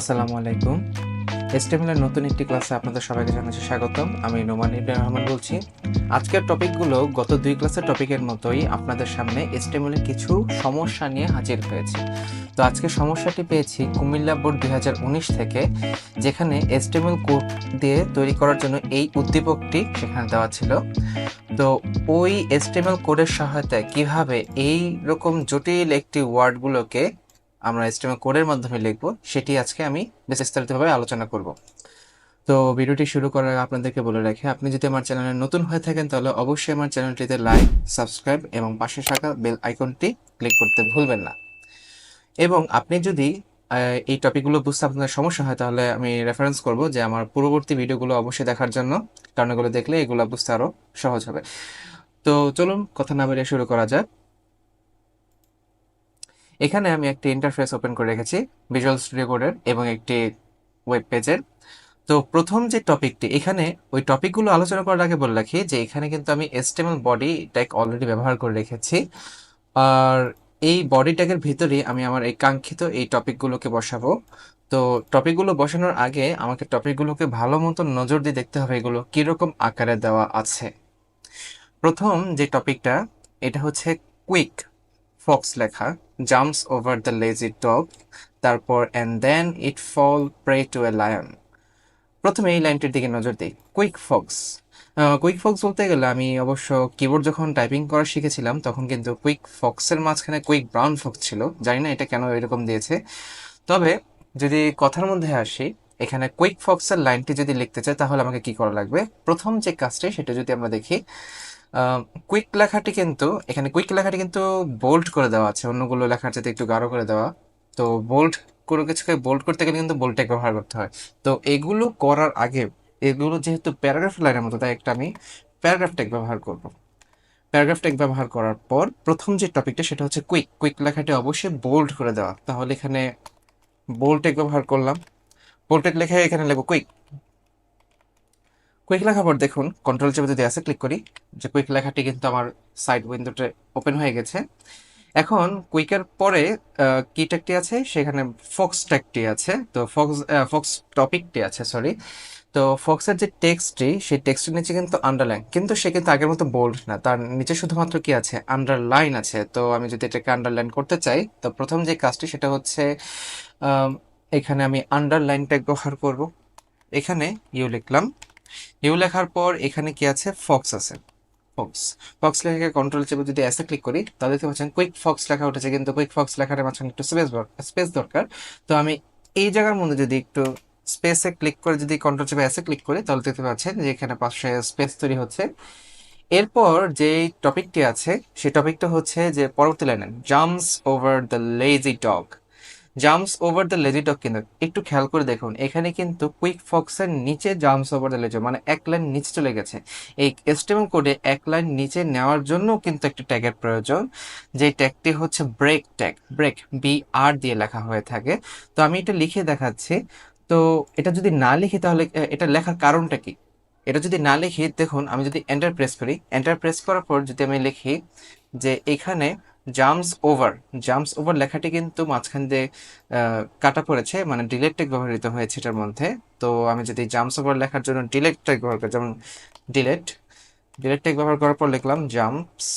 আসসালামু আলাইকুম। HTML এর নতুন একটি ক্লাসে আপনাদের সবাইকে জানাচ্ছি স্বাগতম। আমি নোমান ইব্রাহিম রহমান বলছি। আজকের টপিকগুলো গত 2 ক্লাসের টপিকের মতোই আপনাদের সামনে HTML এর কিছু সমস্যা নিয়ে হাজির হয়েছি। তো আজকে সমস্যাটি পেয়েছি কুমিল্লা বোর্ড 2019 থেকে, যেখানে HTML কোড দিয়ে তৈরি করার জন্য এই উদ্দীপকটি সেখানে দেওয়া ছিল। তো ওই HTML কোডের সহায়তায় কিভাবে এই রকম জটিল একটি ওয়ার্ডগুলোকে আমরা HTML কোডের মাধ্যমে লিখব, সেটি আজকে আমি বিস্তারিতভাবে আলোচনা করব। তো ভিডিওটি শুরু করার আগে আপনাদেরকে বলে রাখি, আপনি যদি আমার চ্যানেলে নতুন হয়ে থাকেন তাহলে অবশ্যই আমার চ্যানেলটিতে লাইক, সাবস্ক্রাইব এবং পাশে থাকা বেল আইকনটি ক্লিক করতে ভুলবেন না। এবং আপনি যদি এই টপিকগুলো বুঝতে আপনার সমস্যা হয় তাহলে আমি রেফারেন্স করব যে আমার পূর্ববর্তী ভিডিওগুলো অবশ্যই দেখার জন্য, কারণ এগুলো দেখলে এগুলো বুঝতে আরও সহজ হবে। তো চলুন কথা না বেরিয়ে শুরু করা যাক। এখানে আমি একটি ইন্টারফেস ওপেন করে রেখেছি ভিজুয়াল স্টুডিও কোডের এবং একটি ওয়েব পেজের। তো প্রথম যে টপিকটি, এখানে ওই টপিকগুলো আলোচনা করার আগে বলে রাখি যে এখানে কিন্তু আমি HTML বডি ট্যাগ অলরেডি ব্যবহার করে রেখেছি। আর এই বডি ট্যাগের ভিতরে আমি আমার এই কাঙ্ক্ষিত এই টপিকগুলোকে বসাবো। তো টপিকগুলো বসানোর আগে আমাকে টপিকগুলোকে ভালো মতো নজর দিয়ে দেখতে হবে এগুলো কীরকম আকারে দেওয়া আছে। প্রথম যে টপিকটা, এটা হচ্ছে কুইক ফক্স লেখা, jumps over the lazy dog, তারপর and then it fall prey to a lion. প্রথমে এই লাইনটির দিকে নজর দিই, কুইক ফক্স। কুইক ফক্স বলতে গেলে আমি অবশ্য কিবোর্ড যখন টাইপিং করা শিখেছিলাম তখন কিন্তু কুইক ফক্সের মাঝখানে কুইক ব্রাউন ফক্স ছিল, জানি না এটা কেন এরকম দিয়েছে। তবে যদি কথার মধ্যে আসি, এখানে কুইক ফক্সের লাইনটি যদি লিখতে চাই তাহলে আমাকে কি করা লাগবে, প্রথম যে কাজটি সেটা যদি আমরা দেখি, কুইক লেখাটি কিন্তু এখানে কুইক লেখাটি কিন্তু বোল্ড করে দেওয়া আছে, অন্যগুলো লেখার চাইতে একটু গাঢ় করে দেওয়া। তো বোল্ড, কোনো কিছুকে বোল্ড করতে গেলে কিন্তু বোল্ড ট্যাগ ব্যবহার করতে হয়। তো এগুলো করার আগে, এগুলো যেহেতু প্যারাগ্রাফ লাইনের মতো, তাই একটা আমি প্যারাগ্রাফ ট্যাগ ব্যবহার করব। প্যারাগ্রাফ ট্যাগ ব্যবহার করার পর প্রথম যে টপিকটা সেটা হচ্ছে কুইক। কুইক লেখাটি অবশ্যই বোল্ড করে দেওয়া, তাহলে এখানে বোল্ড ট্যাগ ব্যবহার করলাম। বোল্ড ট্যাগ লেখা এখানে লিখব কুইক। কুইক লেখার পর দেখুন কন্ট্রোল চেপে যদি আসে ক্লিক করি, যে কুইক লেখাটি কিন্তু আমার সাইড উইন্ডোতে ওপেন হয়ে গেছে। এখন কুইকের পরে কি ট্যাগটি আছে, সেখানে ফক্স ট্যাগটি আছে। তো ফক্স টপিকটি আছে, সরি। তো ফক্সের যে টেক্সটটি, সেই টেক্সটের নিচে কিন্তু আন্ডারলাইন, কিন্তু সে কিন্তু আগের মতো বোল্ড না, তার নিচে শুধুমাত্র কি আছে, আন্ডারলাইন আছে। তো আমি যদি এটাকে আন্ডারলাইন করতে চাই, তো প্রথম যে কাজটি সেটা হচ্ছে এখানে আমি আন্ডারলাইন ট্যাগ ব্যবহার করব। এখানে ইউ লিখলাম। ইউ লেখার পর এখানে কি আছে, ফক্স আছে। ফক্স ফক্স লেখাকে কন্ট্রোল চেপে যদি এসে ক্লিক করি তাহলে দেখতে পাচ্ছেন কুইক ফক্স লেখা উঠেছে, কিন্তু কুইক ফক্স লেখার মাঝখানে একটু স্পেস দরকার। তো আমি এই জায়গার মধ্যে যদি একটু স্পেসে ক্লিক করে যদি কন্ট্রোল চেপে এসে ক্লিক করি তাহলে দেখতে পাচ্ছেন যে এখানে পাশে স্পেস তৈরি হচ্ছে। এরপর যে টপিকটি আছে সেই টপিকটা হচ্ছে যে পরবর্তী লাইনে jumps over the lazy dog. Jumps over the lazy dog, কিন্তু একটু খেয়াল করে দেখুন এখানে কিন্তু কুইক ফক্সের নিচে জাম্পস ওভার দ্য লেজি, মানে এক লাইন নিচে চলে গেছে। এই HTML কোডে এক লাইন নিচে নেওয়ার জন্য কিন্তু একটা ট্যাগের প্রয়োজন, যে ট্যাগটি হচ্ছে ব্রেক ট্যাগ। ব্রেক BR দিয়ে লেখা হয়ে থাকে। তো আমি এটা লিখে দেখাচ্ছি। তো এটা যদি না লিখি তাহলে এটা লেখার কারণটা কি, এটা যদি না লিখি দেখুন, আমি যদি এন্টার প্রেস করি, এন্টার প্রেস করার পর যদি আমি লিখি যে এখানে জাম্পস ওভার লেখাটি কিন্তু মাঝখান দিয়ে কাটা পড়েছে, মানে ডিলেট ট্যাগ ব্যবহৃত হয়েছে এটার মধ্যে। তো আমি যদি জাম্পস ওভার লেখার জন্য ডিলেট ট্যাগ ব্যবহার করি, যেমন ডিলেট ডিলেট ট্যাগ ব্যবহার করার পর লিখলাম জাম্পস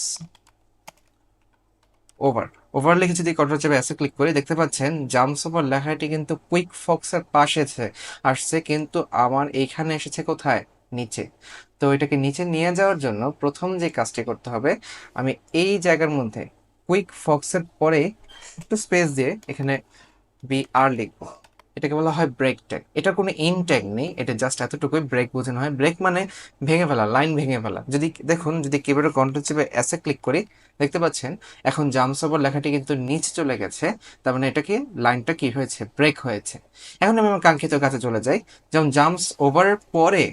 ওভার। ওভার লিখে যদি কন্ট্রোল চেপে এসে ক্লিক করি দেখতে পাচ্ছেন জাম্পস ওভার লেখাটি কিন্তু কুইক ফক্সের পাশে আসছে, কিন্তু আমার এইখানে এসেছে কোথায়, নিচে। তো এটাকে নিচে নিয়ে যাওয়ার জন্য প্রথম যে কাজটি করতে হবে, আমি এই জায়গার মধ্যে কুইক ফক্সের পরে একটু স্পেস দিয়ে এখানে BR লিখবো। এটাকে বলা হয় ব্রেক ট্যাগ। এটা কোনো ইন ট্যাগ নেই, এটা জাস্ট এতটুকুই, ব্রেক বোঝানো হয়। ব্রেক মানে ভেঙে ফেলা, লাইন ভেঙে ফেলা। যদি দেখুন, যদি কিবোর্ডের কন্ট্রোল চেপে এসে ক্লিক করি দেখতে পাচ্ছেন এখন জাম্পস ওভার লেখাটি কিন্তু নিচে চলে গেছে, তার মানে এটা কি, লাইনটা কি হয়েছে, ব্রেক হয়েছে। এখন আমি আমার কাঙ্ক্ষিত কাছে চলে যাই, যেমন জাম্পস ওভারের পরে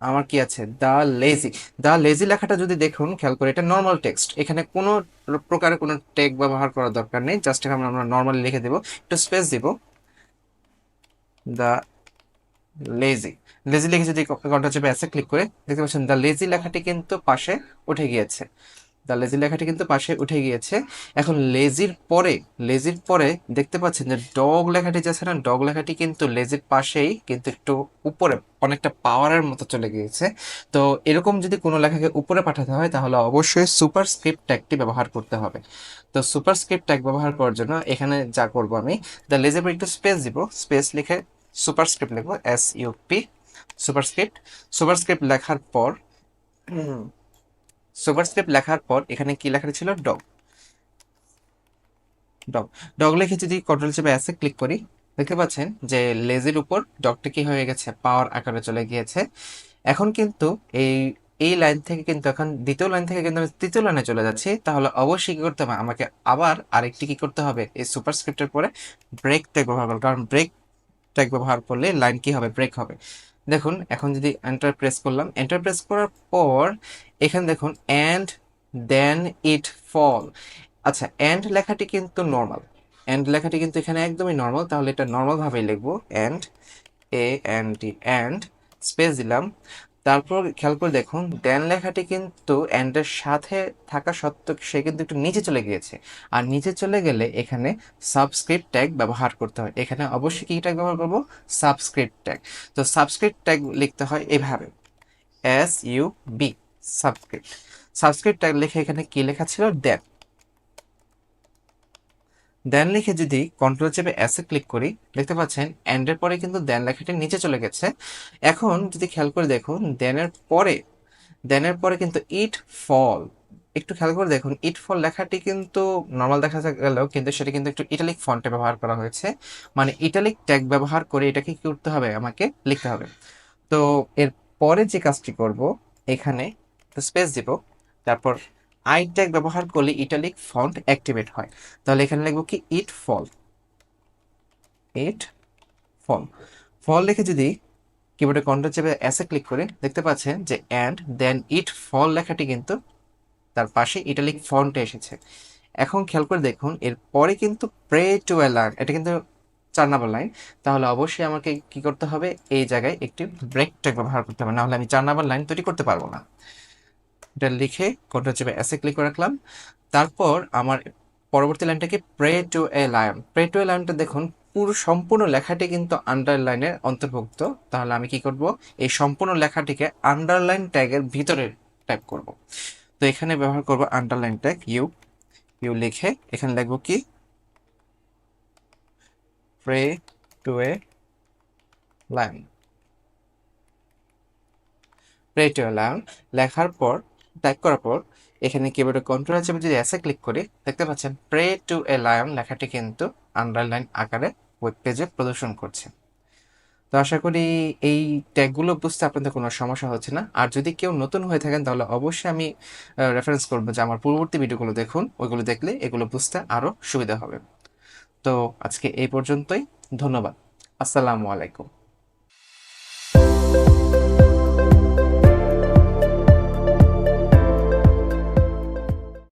আমার কি আছে, দ্য লেজি লেখাটা যদি দেখুন খেয়াল করে, এটা নর্মাল টেক্সট, এখানে কোনো প্রকারের কোনো ট্যাগ ব্যবহার করার দরকার নেই, জাস্ট এখানে আমরা নর্মালি লিখে দেবো, একটু স্পেস দিব, দ্য লেজি। লিখে যদি কন্ট্রোল চেপে এসে ক্লিক করে দেখতে পাচ্ছেন দ্য লেজি লেখাটি কিন্তু পাশে উঠে গিয়েছে। দ্য লেজি লেখাটি কিন্তু পাশে উঠে গিয়েছে। এখন লেজির পরে দেখতে পাচ্ছেন যে ডগ লেখাটি যে আছে না, ডগ লেখাটি কিন্তু লেজির পাশেই কিন্তু একটু উপরে অনেকটা পাওয়ারের মতো চলে গিয়েছে। তো এরকম যদি কোনো লেখাকে উপরে পাঠাতে হয় তাহলে অবশ্যই সুপারস্ক্রিপ্ট ট্যাগটি ব্যবহার করতে হবে। তো সুপারস্ক্রিপ্ট ট্যাগ ব্যবহার করার জন্য এখানে যা করব, আমি দ্য লেজের পর একটু স্পেস দিব, স্পেস লিখে সুপারস্ক্রিপ্ট লিখবো, SUP সুপারস্ক্রিপ্ট। সুপারস্ক্রিপ্ট লেখার পর সুপারস্ক্রিপ্ট লেখার পর এখানে কি লেখা ছিল, ডগ। ডগ ডগ লিখে যদি কন্ট্রোল চেপে অ্যাসে ক্লিক করি, দেখতে পাচ্ছেন যে লেজের উপর ডগটা কি হয়ে গেছে, পাওয়ার আকারে চলে গিয়েছে। এখন কিন্তু এই এই লাইন থেকে কিন্তু এখন দ্বিতীয় লাইন থেকে কিন্তু আমি তৃতীয় লাইনে চলে যাচ্ছি, তাহলে অবশ্যই কি করতে হবে, আমাকে আবার আরেকটি কি করতে হবে, এই সুপারস্ক্রিপ্টের পরে ব্রেক ট্যাগ ব্যবহার করতে, কারণ ব্রেক ট্যাগ ব্যবহার করলে লাইন কি হবে, ব্রেক হবে। দেখুন এখন যদি এন্টার প্রেস করলাম, এন্টার প্রেস করার পর এখানে দেখুন অ্যান্ড দেন ইট ফল। আচ্ছা, অ্যান্ড লেখাটি কিন্তু নর্মাল, অ্যান্ড লেখাটি কিন্তু এখানে একদমই নর্মাল, তাহলে এটা নর্মাল ভাবেই লিখবো, অ্যান্ড AND অ্যান্ড স্পেস দিলাম। তারপর খেয়াল করে দেখুন দেন লেখাটি কিন্তু অ্যান্ডের সাথে থাকা সত্ত্বেও সে কিন্তু একটু নিচে চলে গিয়েছে। আর নিচে চলে গেলে এখানে সাবস্ক্রিপ্ট ট্যাগ ব্যবহার করতে হয়। এখানে অবশ্যই কি ট্যাগ ব্যবহার করবো, সাবস্ক্রিপ্ট ট্যাগ। তো সাবস্ক্রিপ্ট ট্যাগ লিখতে হয় এভাবে, SUB সাবস্ক্রিপ্ট। সাবস্ক্রিপ্ট ট্যাগ লিখে এখানে কি লেখা ছিল, দেন। দেন লিখে যদি কন্ট্রোল চেপে অ্যাসে ক্লিক করি, দেখতে পাচ্ছেন এন্ডের পরে কিন্তু দেন লেখাটি নিচে চলে গেছে। এখন যদি খেয়াল করে দেখুন দেনের পরে কিন্তু ইট ফল, একটু খেয়াল করে দেখুন ইট ফল লেখাটি কিন্তু নর্মাল দেখা গেলেও কিন্তু সেটা কিন্তু একটু ইটালিক ফন্টে ব্যবহার করা হয়েছে, মানে ইটালিক ট্যাগ ব্যবহার করে এটাকে কি করতে হবে, আমাকে লিখতে হবে। তো এর পরে যে কাজটি করব, এখানে স্পেস দিব, তারপর আই ট্যাগ ব্যবহার করলে ইটালিক ফন্ট অ্যাক্টিভেট হয়। তাহলে এখানে লিখবো কি, ইট ফল, ইট ফল। ফল লিখে যদি কিবোর্ডে কন্ট্রোল চেপে অ্যাসে ক্লিক করে, দেখতে পাচ্ছেন যে অ্যান্ড দেন ইট ফল লেখাটি কিন্তু তার পাশে ইটালিক ফন্টে এসেছে। এখন খেয়াল করে দেখুন এর পরে কিন্তু প্রে টু এ লার্ন, এটা কিন্তু 4 নম্বর লাইন, তাহলে অবশ্যই আমাকে কি করতে হবে, এই জায়গায় একটি ব্রেক ট্যাগ ব্যবহার করতে হবে, নাহলে আমি 4 নম্বর লাইন তৈরি করতে পারবো না। এটা লিখে কন্ট্রোল চেপে অ্যাসে ক্লিক করে রাখলাম। তারপর আমার পরবর্তী লাইনটাকে prey to a lion. Pray to a লায়নটা দেখুন পুরো সম্পূর্ণ লেখাটি কিন্তু আন্ডারলাইনের অন্তর্ভুক্ত, তাহলে আমি কি করব, এই সম্পূর্ণ লেখাটিকে আন্ডারলাইন ট্যাগের ভিতরে টাইপ করব। তো এখানে ব্যবহার করব আন্ডারলাইন ট্যাগ, ইউ ইউ লিখে এখানে লিখবো কি, pray to a lion. Pray to a lion লেখার পর, টাইপ করার পর এখানে কিবোর্ডে কন্ট্রোল চেপে যদি অ্যাসে ক্লিক করি, দেখতে পাচ্ছেন প্রে টু এ লায়ন লেখাটি কিন্তু আন্ডারলাইন আকারে ওয়েব পেজে প্রদর্শন করছে। তো আশা করি এই ট্যাগগুলো বুঝতে আপনাদের কোনো সমস্যা হচ্ছে না। আর যদি কেউ নতুন হয়ে থাকেন তাহলে অবশ্যই আমি রেফারেন্স করবো যে আমার পূর্ববর্তী ভিডিওগুলো দেখুন, ওইগুলো দেখলে এগুলো বুঝতে আরও সুবিধা হবে। তো আজকে এই পর্যন্তই, ধন্যবাদ, আসসালামু আলাইকুম।